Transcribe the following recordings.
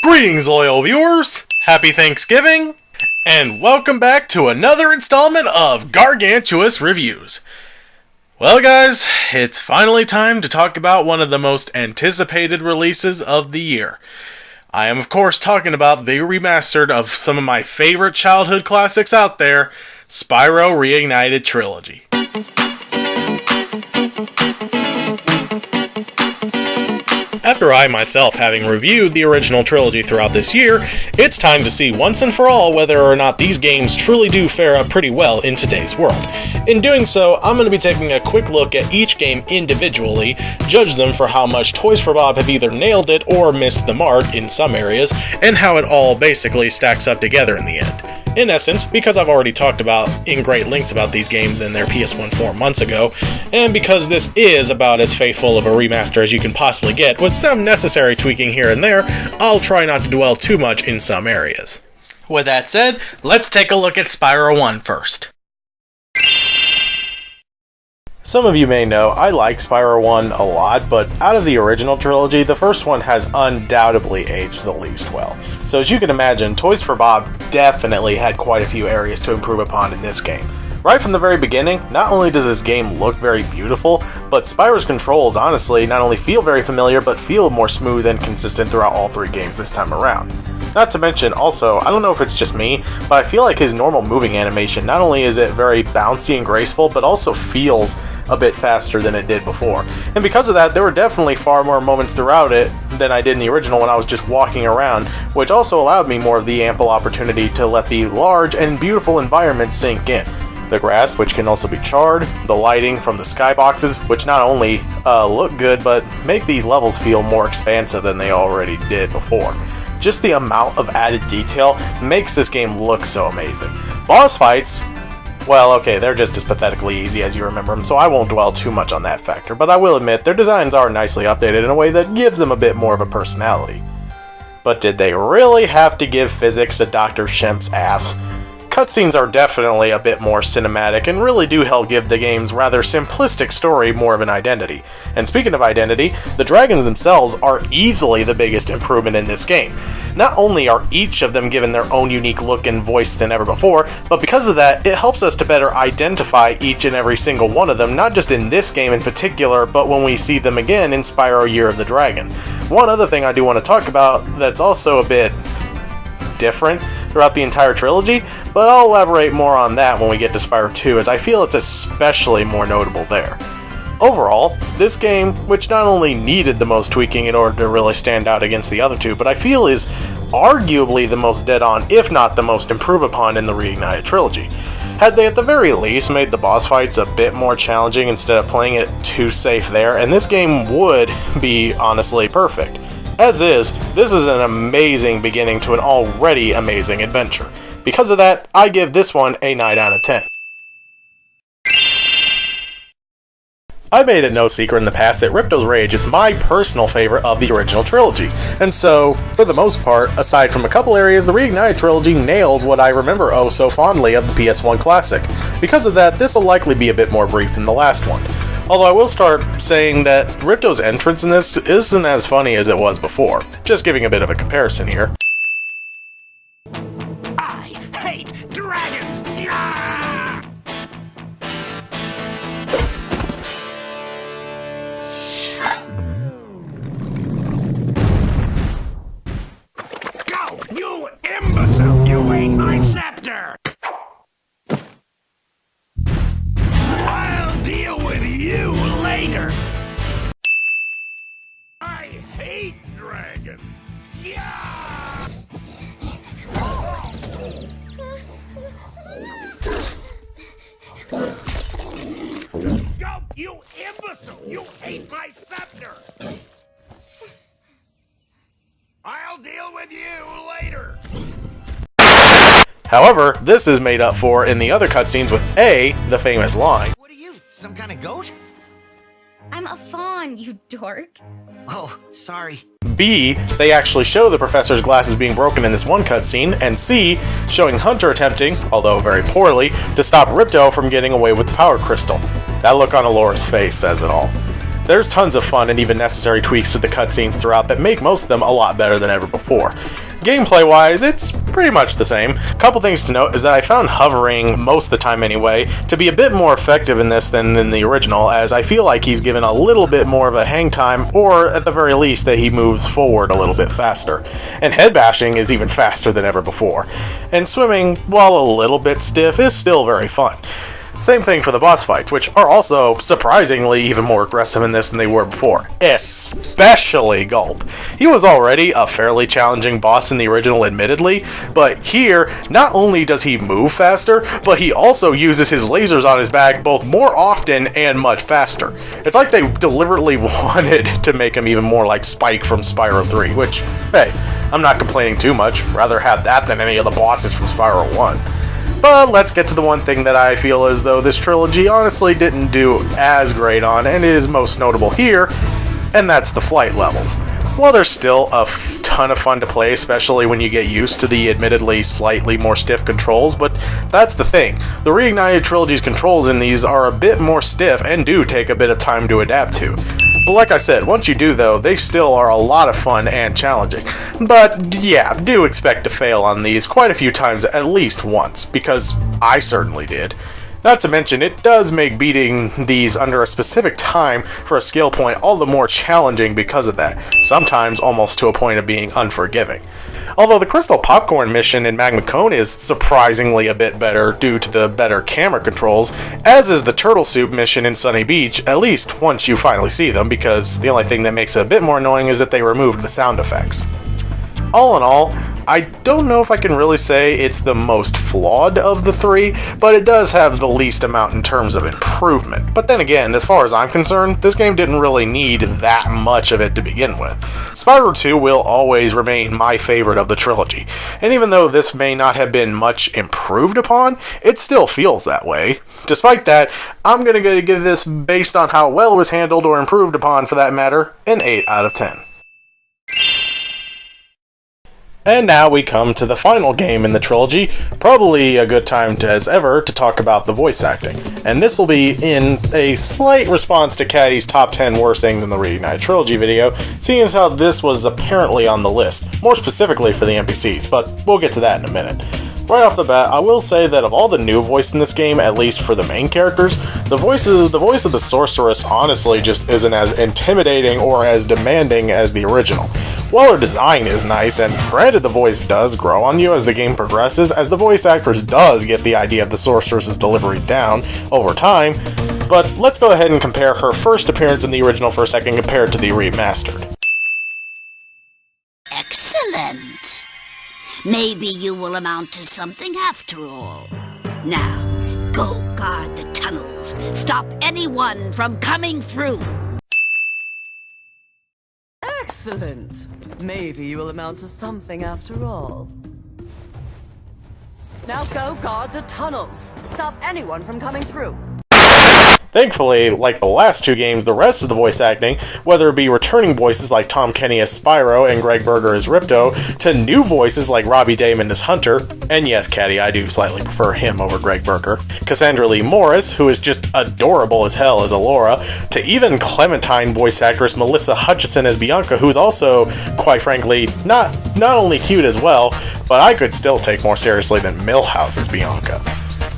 Greetings, loyal viewers! Happy Thanksgiving! And welcome back to another installment of Gargantuous Reviews. Well guys, it's finally time to talk about one of the most anticipated releases of the year. I am of course talking about the remastered of some of my favorite childhood classics out there, Spyro Reignited Trilogy. After I myself having reviewed the original trilogy throughout this year, it's time to see once and for all whether or not these games truly do fare up pretty well in today's world. In doing so, I'm going to be taking a quick look at each game individually, judge them for how much Toys for Bob have either nailed it or missed the mark in some areas, and how it all basically stacks up together in the end. In essence, because I've already talked about in great lengths about these games in their PS1 4 months ago, and because this is about as faithful of a remaster as you can possibly get, with some necessary tweaking here and there, I'll try not to dwell too much in some areas. With that said, let's take a look at Spyro 1 first. Some of you may know I like Spyro 1 a lot, but out of the original trilogy, the first one has undoubtedly aged the least well. So as you can imagine, Toys for Bob definitely had quite a few areas to improve upon in this game. Right from the very beginning, not only does this game look very beautiful, but Spyro's controls honestly not only feel very familiar, but feel more smooth and consistent throughout all three games this time around. Not to mention, also, I don't know if it's just me, but I feel like his normal moving animation, not only is it very bouncy and graceful, but also feels a bit faster than it did before. And because of that, there were definitely far more moments throughout it than I did in the original when I was just walking around, which also allowed me more of the ample opportunity to let the large and beautiful environment sink in. The grass, which can also be charred, the lighting from the skyboxes, which not only look good, but make these levels feel more expansive than they already did before. Just the amount of added detail makes this game look so amazing. Boss fights, well, okay, they're just as pathetically easy as you remember them, so I won't dwell too much on that factor, but I will admit their designs are nicely updated in a way that gives them a bit more of a personality. But did they really have to give physics to Dr. Shemp's ass? Cutscenes are definitely a bit more cinematic and really do help give the game's rather simplistic story more of an identity. And speaking of identity, the dragons themselves are easily the biggest improvement in this game. Not only are each of them given their own unique look and voice than ever before, but because of that, it helps us to better identify each and every single one of them, not just in this game in particular, but when we see them again in Spyro Year of the Dragon. One other thing I do want to talk about that's also a bit different throughout the entire trilogy, but I'll elaborate more on that when we get to Spyro 2, as I feel it's especially more notable there. Overall, this game, which not only needed the most tweaking in order to really stand out against the other two, but I feel is arguably the most dead-on, if not the most improved upon in the Reignited Trilogy. Had they at the very least made the boss fights a bit more challenging instead of playing it too safe there, and this game would be honestly perfect. As is, this is an amazing beginning to an already amazing adventure. Because of that, I give this one a 9 out of 10. I made it no secret in the past that Ripto's Rage is my personal favorite of the original trilogy, and so, for the most part, aside from a couple areas, the Reignited Trilogy nails what I remember oh so fondly of the PS1 classic. Because of that, this will likely be a bit more brief than the last one. Although I will start saying that Ripto's entrance in this isn't as funny as it was before. Just giving a bit of a comparison here. I hate dragons! Yeah! Go, you imbecile! You ate my scepter! I'll deal with you later! I hate dragons! Yeah! Go, you imbecile! You ate my scepter! I'll deal with you later! However, this is made up for in the other cutscenes with A, the famous line. What are you, some kind of goat? I'm a fawn, you dork. Oh, sorry. B, they actually show the professor's glasses being broken in this one cutscene, and C, showing Hunter attempting, although very poorly, to stop Ripto from getting away with the power crystal. That look on Alora's face says it all. There's tons of fun and even necessary tweaks to the cutscenes throughout that make most of them a lot better than ever before. Gameplay-wise, it's pretty much the same. Couple things to note is that I found hovering, most of the time anyway, to be a bit more effective in this than in the original, as I feel like he's given a little bit more of a hang time, or at the very least that he moves forward a little bit faster. And head bashing is even faster than ever before. And swimming, while a little bit stiff, is still very fun. Same thing for the boss fights, which are also surprisingly even more aggressive in this than they were before. Especially Gulp. He was already a fairly challenging boss in the original, admittedly, but here, not only does he move faster, but he also uses his lasers on his back both more often and much faster. It's like they deliberately wanted to make him even more like Spike from Spyro 3, which, hey, I'm not complaining too much. Rather have that than any of the bosses from Spyro 1. But let's get to the one thing that I feel as though this trilogy honestly didn't do as great on, and is most notable here, and that's the flight levels. While they're still a ton of fun to play, especially when you get used to the admittedly slightly more stiff controls, but that's the thing. The Reignited Trilogy's controls in these are a bit more stiff and do take a bit of time to adapt to. But like I said, once you do though, they still are a lot of fun and challenging. But yeah, do expect to fail on these quite a few times at least once, because I certainly did. Not to mention, it does make beating these under a specific time for a skill point all the more challenging because of that, sometimes almost to a point of being unforgiving. Although the Crystal Popcorn mission in Magma Cone is surprisingly a bit better due to the better camera controls, as is the Turtle Soup mission in Sunny Beach, at least once you finally see them, because the only thing that makes it a bit more annoying is that they removed the sound effects. All in all, I don't know if I can really say it's the most flawed of the three, but it does have the least amount in terms of improvement. But then again, as far as I'm concerned, this game didn't really need that much of it to begin with. Spyro 2 will always remain my favorite of the trilogy, and even though this may not have been much improved upon, it still feels that way. Despite that, I'm going to give this, based on how well it was handled or improved upon for that matter, an 8 out of 10. And now we come to the final game in the trilogy, probably a good time as ever to talk about the voice acting. And this will be in a slight response to Caddy's top 10 worst things in the Reignited Trilogy video, seeing as how this was apparently on the list, more specifically for the NPCs, but we'll get to that in a minute. Right off the bat, I will say that of all the new voice in this game, at least for the main characters, the voice of the sorceress honestly just isn't as intimidating or as demanding as the original. While her design is nice, and granted the voice does grow on you as the game progresses, as the voice actors does get the idea of the sorceress's delivery down over time, but let's go ahead and compare her first appearance in the original for a second compared to the remastered. Excellent. Maybe you will amount to something after all. Now, go guard the tunnels. Stop anyone from coming through. Excellent. Maybe you will amount to something after all. Now go guard the tunnels. Stop anyone from coming through. Thankfully, like the last two games, the rest of the voice acting, whether it be returning voices like Tom Kenny as Spyro and Greg Berger as Ripto, to new voices like Robbie Damon as Hunter, and yes, Caddy, I do slightly prefer him over Greg Berger, Cassandra Lee Morris, who is just adorable as hell as Alora, to even Clementine voice actress Melissa Hutchison as Bianca, who's also, quite frankly, not only cute as well, but I could still take more seriously than Milhouse as Bianca.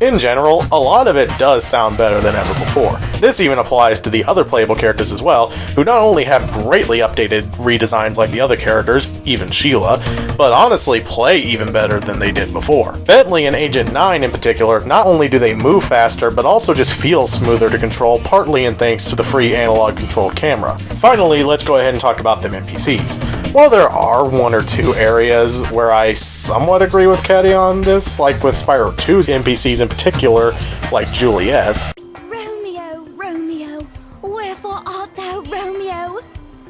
In general, a lot of it does sound better than ever before. This even applies to the other playable characters as well, who not only have greatly updated redesigns like the other characters, even Sheila, but honestly play even better than they did before. Bentley and Agent 9 in particular, not only do they move faster, but also just feel smoother to control, partly in thanks to the free analog controlled camera. Finally, let's go ahead and talk about them NPCs. While there are one or two areas where I somewhat agree with Caddy on this, like with Spyro 2's NPCs in particular, like Juliet's. Romeo, Romeo, wherefore art thou, Romeo?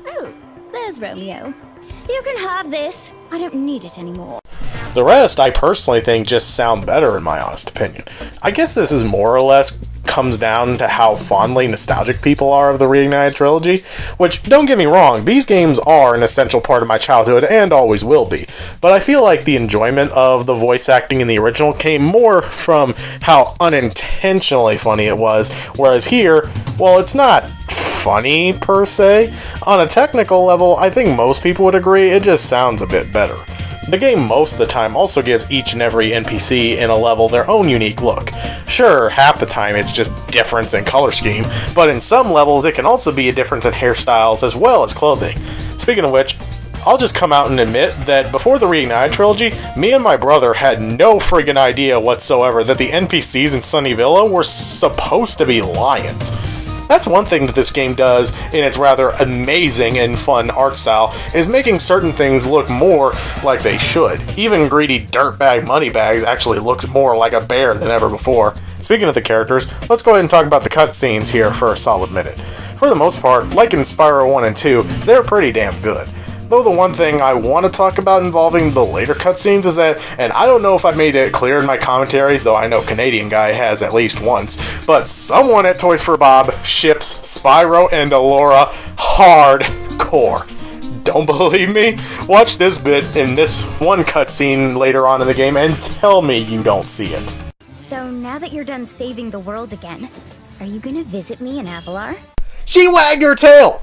Oh, there's Romeo. You can have this. I don't need it anymore. The rest, I personally think, just sound better in my honest opinion. I guess this is more or less comes down to how fondly nostalgic people are of the Reignited Trilogy, which, don't get me wrong, these games are an essential part of my childhood and always will be, but I feel like the enjoyment of the voice acting in the original came more from how unintentionally funny it was, whereas here, well, it's not funny per se. On a technical level, I think most people would agree it just sounds a bit better. The game most of the time also gives each and every NPC in a level their own unique look. Sure, half the time it's just difference in color scheme, but in some levels it can also be a difference in hairstyles as well as clothing. Speaking of which, I'll just come out and admit that before the Reignited Trilogy, me and my brother had no friggin' idea whatsoever that the NPCs in Sunnyvilla were supposed to be lions. That's one thing that this game does in its rather amazing and fun art style, is making certain things look more like they should. Even greedy dirtbag Moneybags actually looks more like a bear than ever before. Speaking of the characters, let's go ahead and talk about the cutscenes here for a solid minute. For the most part, like in Spyro 1 and 2, they're pretty damn good. Though the one thing I want to talk about involving the later cutscenes is that, and I don't know if I made it clear in my commentaries, though I know Canadian Guy has at least once, but someone at Toys for Bob ships Spyro and Elora hardcore. Don't believe me? Watch this bit in this one cutscene later on in the game and tell me you don't see it. So now that you're done saving the world again, are you gonna visit me in Avalar? She wagged her tail!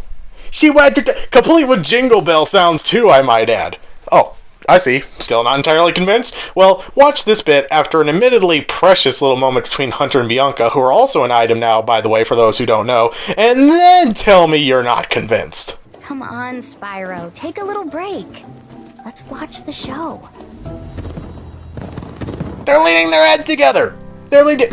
She wagged her tail, complete with Jingle Bell sounds too, I might add. Oh, I see. Still not entirely convinced? Well, watch this bit after an admittedly precious little moment between Hunter and Bianca, who are also an item now, by the way, for those who don't know, and then tell me you're not convinced. Come on, Spyro, take a little break. Let's watch the show. They're leaning their heads together! They're leaning...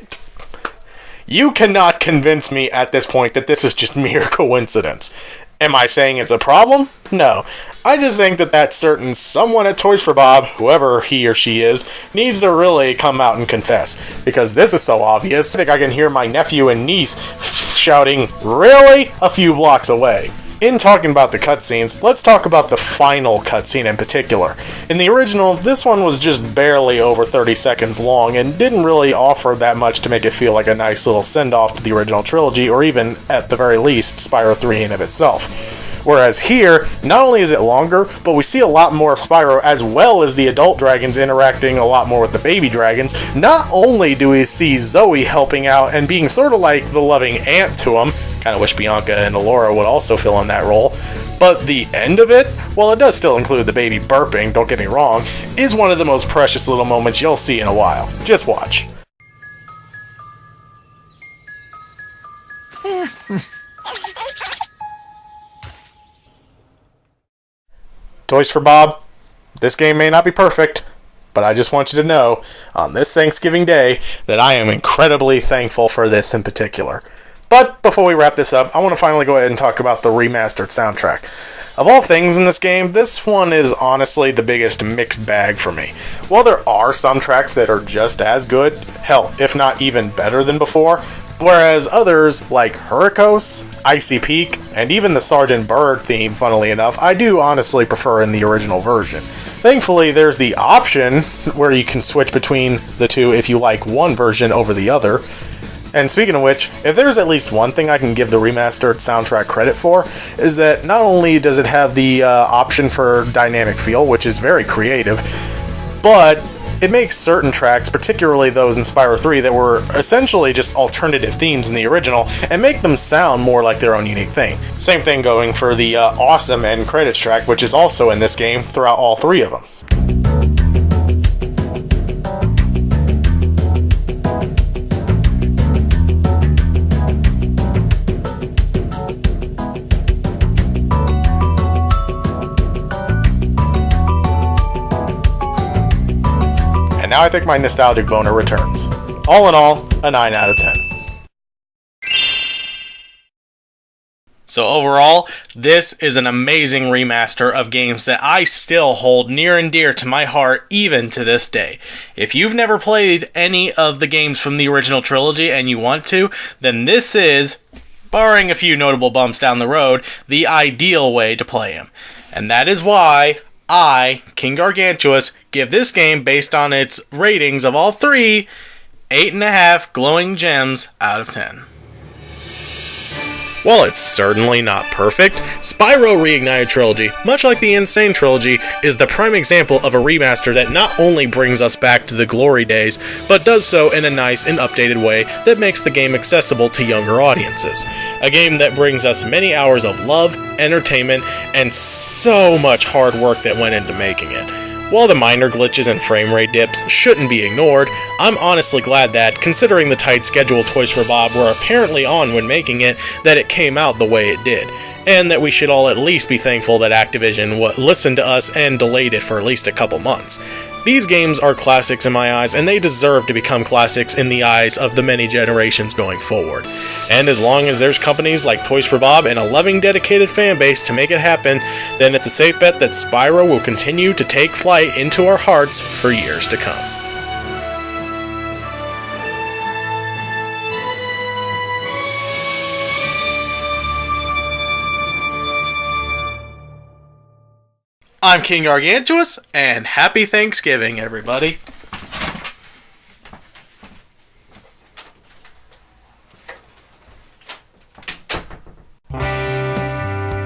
You cannot convince me at this point that this is just mere coincidence. Am I saying it's a problem? No. I just think that certain someone at Toys for Bob, whoever he or she is, needs to really come out and confess. Because this is so obvious, I think I can hear my nephew and niece shouting, "Really?" a few blocks away. In talking about the cutscenes, let's talk about the final cutscene in particular. In the original, this one was just barely over 30 seconds long and didn't really offer that much to make it feel like a nice little send-off to the original trilogy, or even, at the very least, Spyro 3 in of itself. Whereas here, not only is it longer, but we see a lot more of Spyro as well as the adult dragons interacting a lot more with the baby dragons. Not only do we see Zoe helping out and being sort of like the loving aunt to him, kind of wish Bianca and Elora would also fill in that role, but the end of it, while it does still include the baby burping, don't get me wrong, is one of the most precious little moments you'll see in a while. Just watch. Toys for Bob, this game may not be perfect, but I just want you to know, on this Thanksgiving Day, that I am incredibly thankful for this in particular. But before we wrap this up, I want to finally go ahead and talk about the remastered soundtrack. Of all things in this game, this one is honestly the biggest mixed bag for me. While there are some tracks that are just as good, hell, if not even better than before, whereas others, like Hurricos, Icy Peak, and even the Sergeant Bird theme, funnily enough, I do honestly prefer in the original version. Thankfully, there's the option where you can switch between the two if you like one version over the other. And speaking of which, if there's at least one thing I can give the remastered soundtrack credit for, is that not only does it have the option for dynamic feel, which is very creative, but it makes certain tracks, particularly those in Spyro 3 that were essentially just alternative themes in the original, and make them sound more like their own unique thing. Same thing going for the awesome end credits track, which is also in this game throughout all three of them. And now I think my nostalgic boner returns. All in all, a 9 out of 10. So overall, this is an amazing remaster of games that I still hold near and dear to my heart even to this day. If you've never played any of the games from the original trilogy and you want to, then this is, barring a few notable bumps down the road, the ideal way to play them. And that is why I, King Gargantuous, give this game, based on its ratings of all three, 8.5 glowing gems out of 10. While it's certainly not perfect, Spyro Reignited Trilogy, much like the Insane Trilogy, is the prime example of a remaster that not only brings us back to the glory days, but does so in a nice and updated way that makes the game accessible to younger audiences. A game that brings us many hours of love, entertainment, and so much hard work that went into making it. While the minor glitches and frame rate dips shouldn't be ignored, I'm honestly glad that, considering the tight schedule Toys for Bob were apparently on when making it, that it came out the way it did, and that we should all at least be thankful that Activision listened to us and delayed it for at least a couple months. These games are classics in my eyes, and they deserve to become classics in the eyes of the many generations going forward. And as long as there's companies like Toys for Bob and a loving, dedicated fanbase to make it happen, then it's a safe bet that Spyro will continue to take flight into our hearts for years to come. I'm King Gargantuous, and happy Thanksgiving, everybody.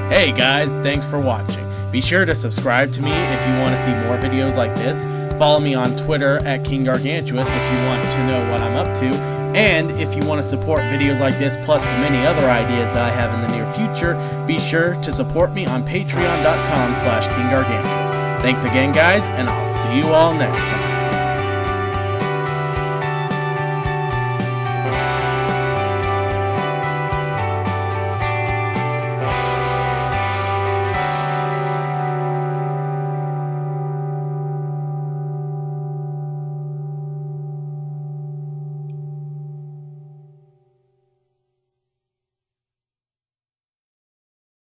Hey guys, thanks for watching. Be sure to subscribe to me if you want to see more videos like this. Follow me on Twitter at King Gargantuous if you want to know what I'm up to. And if you want to support videos like this, plus the many other ideas that I have in the near future, be sure to support me on patreon.com/KingGargantuous. Thanks again, guys, and I'll see you all next time.